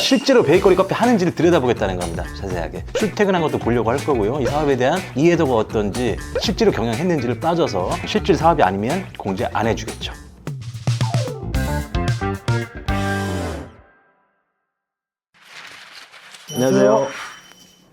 실제로 베이커리 카페 하는지를 들여다보겠다는 겁니다. 자세하게 출퇴근한 것도 보려고 할 거고요. 이 사업에 대한 이해도가 어떤지, 실제로 경영했는지를 따져서 실질 사업이 아니면 공제 안 해주겠죠. 안녕하세요.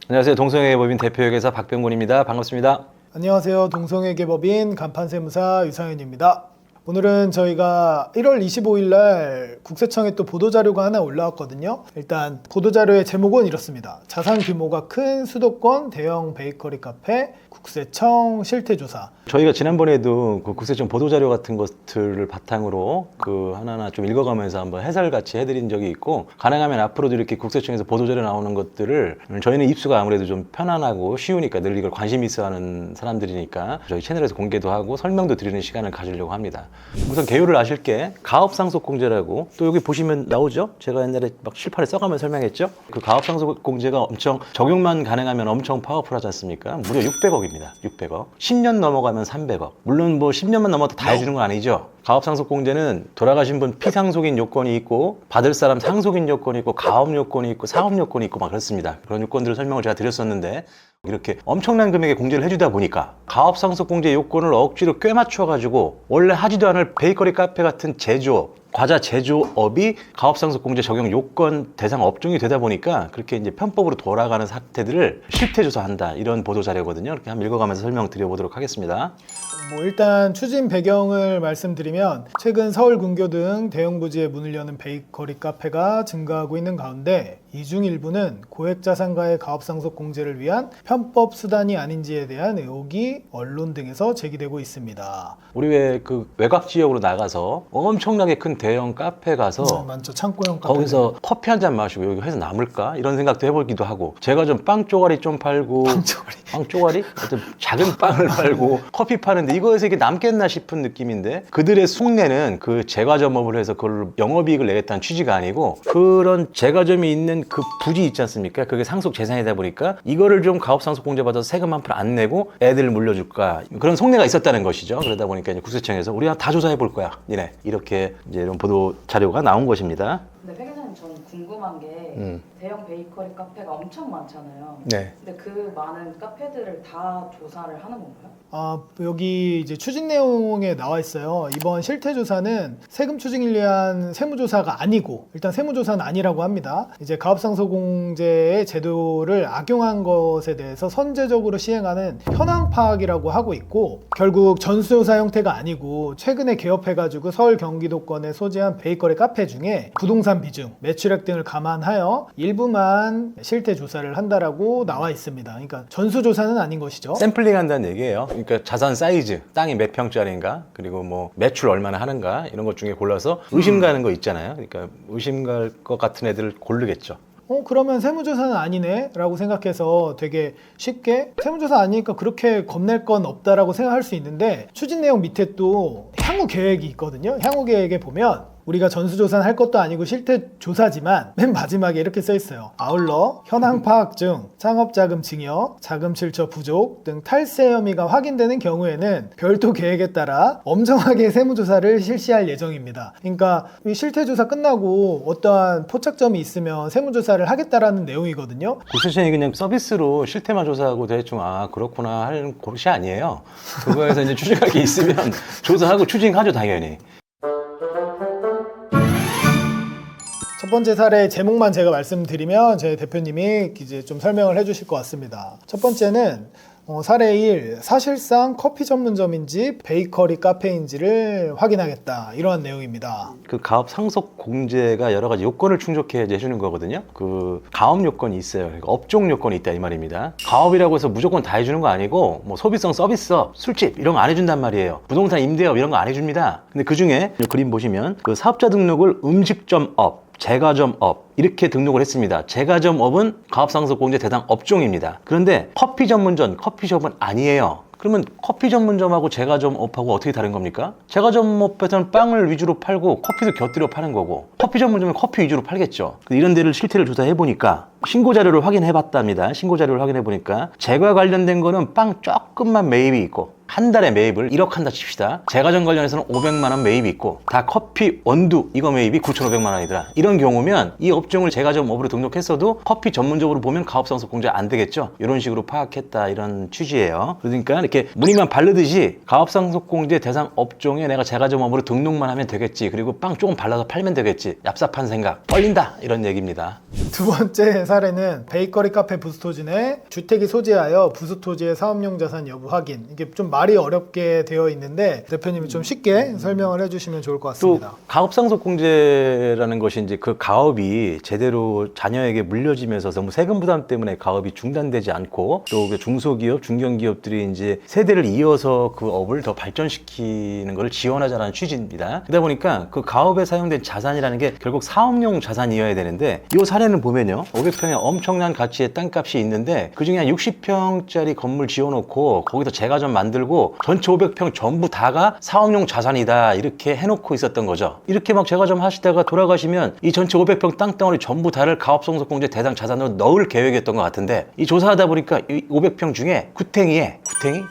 안녕하세요. 동성회계법인 대표회계사 박병곤입니다. 반갑습니다. 안녕하세요. 동성회계법인 간판세무사 유상현입니다. 오늘은 저희가 1월 25일 날 국세청에 또 보도자료가 하나 올라왔거든요. 일단 보도자료의 제목은 이렇습니다. 자산 규모가 큰 수도권 대형 베이커리 카페 국세청 실태조사. 저희가 지난번에도 그 국세청 보도자료 같은 것들을 바탕으로 그 하나하나 좀 읽어가면서 한번 해설같이 해드린 적이 있고, 가능하면 앞으로도 이렇게 국세청에서 보도자료 나오는 것들을 저희는 입수가 아무래도 좀 편안하고 쉬우니까, 늘 이걸 관심 있어 하는 사람들이니까 저희 채널에서 공개도 하고 설명도 드리는 시간을 가지려고 합니다. 우선 개요를 아실 게 가업상속공제라고, 또 여기 보시면 나오죠? 제가 옛날에 막 실판에 써가면서 설명했죠? 그 가업상속공제가 엄청 적용만 가능하면 엄청 파워풀하지 않습니까? 무려 600억입니다. 600억. 10년 넘어가면 300억. 물론 뭐 10년만 넘어도 다 해주는 건 아니죠. 가업상속공제는 돌아가신 분 피상속인 요건이 있고, 받을 사람 상속인 요건이 있고, 가업 요건이 있고, 사업 요건이 있고 막 그렇습니다. 그런 요건들을 설명을 제가 드렸었는데, 이렇게 엄청난 금액의 공제를 해주다 보니까 가업상속공제 요건을 억지로 꿰맞춰가지고 원래 하지도 않을 베이커리 카페 같은 제조업, 과자 제조업이 가업상속공제 적용 요건 대상 업종이 되다 보니까 그렇게 이제 편법으로 돌아가는 사태들을 실태조사한다, 이런 보도자료거든요. 이렇게 한번 읽어가면서 설명드려보도록 하겠습니다. 일단 추진 배경을 말씀드리면, 최근 서울 근교 등 대형 부지에 문을 여는 베이커리 카페가 증가하고 있는 가운데 이 중 일부는 고액자산가의 가업상속 공제를 위한 편법 수단이 아닌지에 대한 의혹이 언론 등에서 제기되고 있습니다. 우리 왜 그 외곽 지역으로 나가서 엄청나게 큰 대형 카페 가서 많죠. 창고형 카페. 거기서 커피 한 잔 마시고 여기 해서 남을까? 이런 생각도 해보기도 하고, 제가 좀 빵 쪼가리 좀 팔고, 빵 쪼가리? 어떤 작은 빵을 팔고 커피 파는데 이거에서 이게 남겠나 싶은 느낌인데, 그들의 숭례는 그 제과점업을 해서 그걸 영업이익을 내겠다는 취지가 아니고, 그런 제과점이 있는 그 부지 있지 않습니까? 그게 상속 재산이다 보니까 이거를 좀 가업상속공제 받아서 세금 1% 안 내고 애들을 물려줄까, 그런 속내가 있었다는 것이죠. 그러다 보니까 이제 국세청에서 우리가 다 조사해 볼 거야, 니네, 이렇게 이제 이런 보도 자료가 나온 것입니다. 근데 회계사님, 저는 궁금한 게 대형 베이커리 카페가 엄청 많잖아요. 네. 근데 그 많은 카페들을 다 조사를 하는 건가요? 여기 이제 추진 내용에 나와 있어요. 이번 실태조사는 세금 추징을 위한 세무조사가 아니고, 일단 세무조사는 아니라고 합니다. 이제 가업상속공제의 제도를 악용한 것에 대해서 선제적으로 시행하는 현황 파악이라고 하고 있고, 결국 전수조사 형태가 아니고 최근에 개업해가지고 서울 경기도권에 소재한 베이커리 카페 중에 부동산 비중, 매출액 등을 감안하여 일부만 실태조사를 한다라고 나와 있습니다. 그러니까 전수조사는 아닌 것이죠. 샘플링 한다는 얘기예요. 그러니까 자산 사이즈, 땅이 몇 평짜리인가, 그리고 뭐 매출 얼마나 하는가, 이런 것 중에 골라서 의심 가는 거 있잖아요. 그러니까 의심 갈 것 같은 애들을 고르겠죠. 그러면 세무조사는 아니네 라고 생각해서 되게 쉽게 세무조사 아니니까 그렇게 겁낼 건 없다라고 생각할 수 있는데, 추진 내용 밑에 또 향후 계획이 있거든요. 향후 계획에 보면 우리가 전수조사는 할 것도 아니고 실태조사지만 맨 마지막에 이렇게 써 있어요. 아울러 현황 파악 중 창업자금 증여, 자금 출처 부족 등 탈세 혐의가 확인되는 경우에는 별도 계획에 따라 엄정하게 세무조사를 실시할 예정입니다. 그러니까 이 실태조사 끝나고 어떠한 포착점이 있으면 세무조사를 하겠다라는 내용이거든요. 국세청이 그냥 서비스로 실태만 조사하고 대충 그렇구나 할 곳이 아니에요. 그거에서 이제 추징할 게 있으면 조사하고 추징하죠, 당연히. 첫 번째 사례 제목만 제가 말씀드리면 제 대표님이 이제 좀 설명을 해주실 것 같습니다. 첫 번째는 사례 1, 사실상 커피 전문점인지 베이커리 카페인지를 확인하겠다, 이러한 내용입니다. 그 가업 상속 공제가 여러 가지 요건을 충족해 해주는 거거든요. 그 가업 요건이 있어요. 그러니까 업종 요건이 있다, 이 말입니다. 가업이라고 해서 무조건 다 해주는 거 아니고, 뭐 소비성 서비스업, 술집 이런 거 안 해준단 말이에요. 부동산 임대업 이런 거 안 해줍니다. 근데 그 중에 그림 보시면 그 사업자 등록을 음식점업, 제과점업 이렇게 등록을 했습니다. 제과점업은 가업상속공제 대상 업종입니다. 그런데 커피 전문점, 커피숍은 아니에요. 그러면 커피 전문점하고 제과점업하고 어떻게 다른 겁니까? 제과점업에서는 빵을 위주로 팔고 커피도 곁들여 파는 거고, 커피 전문점은 커피 위주로 팔겠죠. 이런 데를 실태를 조사해 보니까 신고 자료를 확인해 봤답니다. 신고 자료를 확인해 보니까 제과 관련된 거는 빵 조금만 매입이 있고, 한 달에 매입을 1억 한다 칩시다. 제과점 관련해서는 500만 원 매입이 있고 다 커피 원두 이거 매입이 9,500만 원이더라. 이런 경우면 이 업종을 제과점 업으로 등록했어도 커피 전문적으로 보면 가업상속 공제 안 되겠죠. 이런 식으로 파악했다 이런 취지예요. 그러니까 이렇게 무늬만 바르듯이 가업상속 공제 대상 업종에 내가 제과점 업으로 등록만 하면 되겠지. 그리고 빵 조금 발라서 팔면 되겠지. 얍삽한 생각 걸린다 이런 얘기입니다. 두 번째 사례는 베이커리 카페 부스토지 주택이 소지하여 부스토지의 사업용 자산 여부 확인. 이게 좀 말이 어렵게 되어 있는데 대표님이 좀 쉽게 설명을 해주시면 좋을 것 또 같습니다. 가업상속 공제라는 것이 이제 그 가업이 제대로 자녀에게 물려지면서 너무 세금 부담 때문에 가업이 중단되지 않고 또 그 중소기업, 중견기업들이 이제 세대를 이어서 그 업을 더 발전시키는 것을 지원하자는 취지입니다. 그러다 보니까 그 가업에 사용된 자산이라는 게 결국 사업용 자산이어야 되는데 이 사례는 보면요, 500평에 엄청난 가치의 땅값이 있는데 그 중에 한 60평짜리 건물 지어놓고 거기서 제과점 만들고 전체 500평 전부 다가 사업용 자산이다 이렇게 해놓고 있었던 거죠. 이렇게 막 제과점 하시다가 돌아가시면 이 전체 500평 땅덩어리 전부 다를 가업상속공제 대상 자산으로 넣을 계획이었던 것 같은데 이 조사하다 보니까 이 500평 중에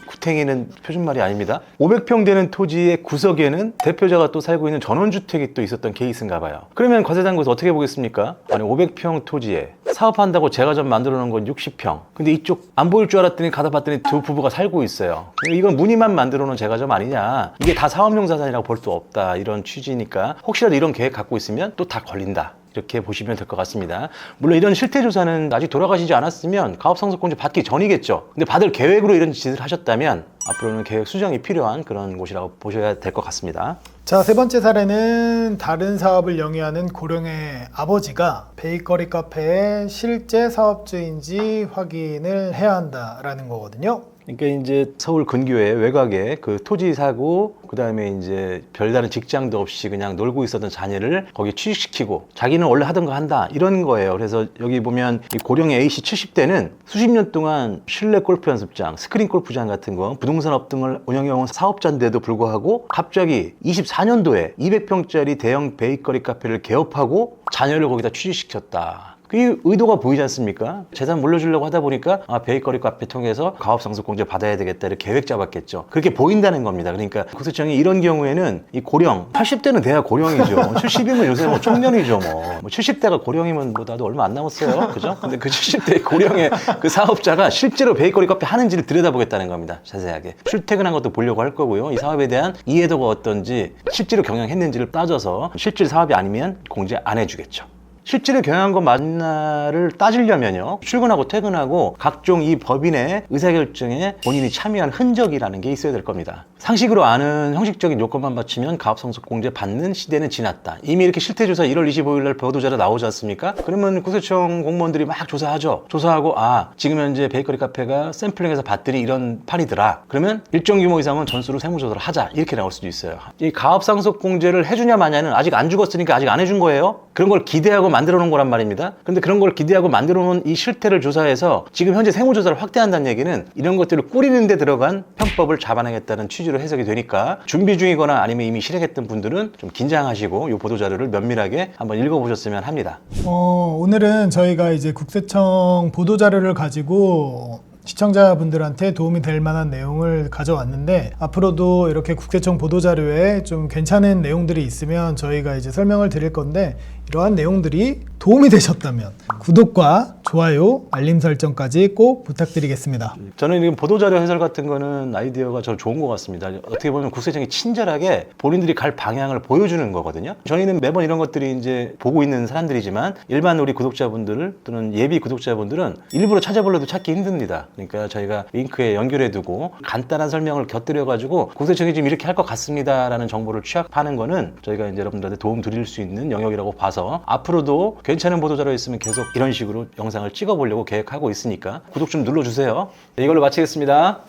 구탱이는 표준말이 아닙니다. 500평 되는 토지의 구석에는 대표자가 또 살고 있는 전원주택이 또 있었던 케이스인가 봐요. 그러면 과세당국에서 어떻게 보겠습니까? 아니 500평 토지에 사업한다고 제과점 만들어 놓은 건 60평. 근데 이쪽 안 보일 줄 알았더니 가다 봤더니 두 부부가 살고 있어요. 이건 무늬만 만들어 놓은 제과점 아니냐. 이게 다 사업용 자산이라고 볼 수 없다. 이런 취지니까 혹시라도 이런 계획 갖고 있으면 또 다 걸린다. 이렇게 보시면 될 것 같습니다. 물론 이런 실태조사는 아직 돌아가시지 않았으면 가업상속공제 받기 전이겠죠. 근데 받을 계획으로 이런 짓을 하셨다면 앞으로는 계획 수정이 필요한 그런 곳이라고 보셔야 될 것 같습니다. 자, 세 번째 사례는 다른 사업을 영위하는 고령의 아버지가 베이커리 카페의 실제 사업주인지 확인을 해야 한다라는 거거든요. 그러니까 이제 서울 근교의 외곽에 그 토지 사고, 그 다음에 이제 별다른 직장도 없이 그냥 놀고 있었던 자녀를 거기 취직시키고 자기는 원래 하던 거 한다 이런 거예요. 그래서 여기 보면 이 고령의 A씨 70대는 수십 년 동안 실내 골프 연습장, 스크린 골프장 같은 거 부동산업 등을 운영해온 사업자인데도 불구하고 갑자기 24년도에 200평짜리 대형 베이커리 카페를 개업하고 자녀를 거기다 취직시켰다. 그 의도가 보이지 않습니까? 재산 물려주려고 하다 보니까 베이커리 카페 통해서 가업상속공제 받아야 되겠다 이렇게 계획 잡았겠죠. 그렇게 보인다는 겁니다. 그러니까 국세청이 이런 경우에는 이 고령, 80대는 돼야 고령이죠. 70이면 요새 뭐 청년이죠. 뭐 70대가 고령이면 뭐 나도 얼마 안 남았어요. 그죠? 근데 그 70대 고령의 그 사업자가 실제로 베이커리 카페 하는지를 들여다보겠다는 겁니다. 자세하게. 출퇴근한 것도 보려고 할 거고요. 이 사업에 대한 이해도가 어떤지 실제로 경영했는지를 따져서 실질 사업이 아니면 공제 안 해주겠죠. 실제로 경영한 것 맞나를 따지려면요, 출근하고 퇴근하고 각종 이 법인의 의사결정에 본인이 참여한 흔적이라는 게 있어야 될 겁니다. 상식으로 아는 형식적인 요건만 바치면 가업상속공제 받는 시대는 지났다. 이미 이렇게 실태조사 1월 25일 날 보도자료 나오지 않습니까? 그러면 국세청 공무원들이 막 조사하죠. 조사하고 지금 현재 베이커리 카페가 샘플링해서 봤더니 이런 판이더라. 그러면 일정 규모 이상은 전수로 세무조사를 하자 이렇게 나올 수도 있어요. 이 가업상속공제를 해주냐 마냐는 아직 안 죽었으니까 아직 안 해준 거예요. 그런 걸 기대하고 만들어 놓은 거란 말입니다. 그런데 그런 걸 기대하고 만들어 놓은 이 실태를 조사해서 지금 현재 세무조사를 확대한다는 얘기는 이런 것들을 꾸리는 데 들어간 편법을 잡아내겠다는 취지로 해석이 되니까 준비 중이거나 아니면 이미 실행했던 분들은 좀 긴장하시고 이 보도자료를 면밀하게 한번 읽어보셨으면 합니다. 오늘은 저희가 이제 국세청 보도자료를 가지고 시청자분들한테 도움이 될 만한 내용을 가져왔는데 앞으로도 이렇게 국세청 보도자료에 좀 괜찮은 내용들이 있으면 저희가 이제 설명을 드릴 건데 이러한 내용들이 도움이 되셨다면 구독과 좋아요, 알림 설정까지 꼭 부탁드리겠습니다. 저는 지금 보도자료 해설 같은 거는 아이디어가 저 좋은 것 같습니다. 어떻게 보면 국세청이 친절하게 본인들이 갈 방향을 보여주는 거거든요. 저희는 매번 이런 것들이 이제 보고 있는 사람들이지만 일반 우리 구독자분들 또는 예비 구독자분들은 일부러 찾아보려도 찾기 힘듭니다. 그러니까 저희가 링크에 연결해두고 간단한 설명을 곁들여가지고 국세청이 지금 이렇게 할 것 같습니다라는 정보를 취합하는 거는 저희가 이제 여러분들한테 도움 드릴 수 있는 영역이라고 봐서 앞으로도 괜찮은 보도자료 있으면 계속 이런 식으로 영상을 찍어보려고 계획하고 있으니까 구독 좀 눌러주세요. 네, 이걸로 마치겠습니다.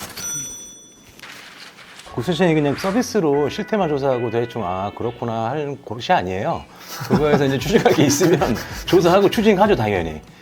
국세청이 그냥 서비스로 실태만 조사하고 대충 그렇구나 할 곳이 아니에요. 그거에서 이제 추징할 게 있으면 조사하고 추징하죠, 당연히.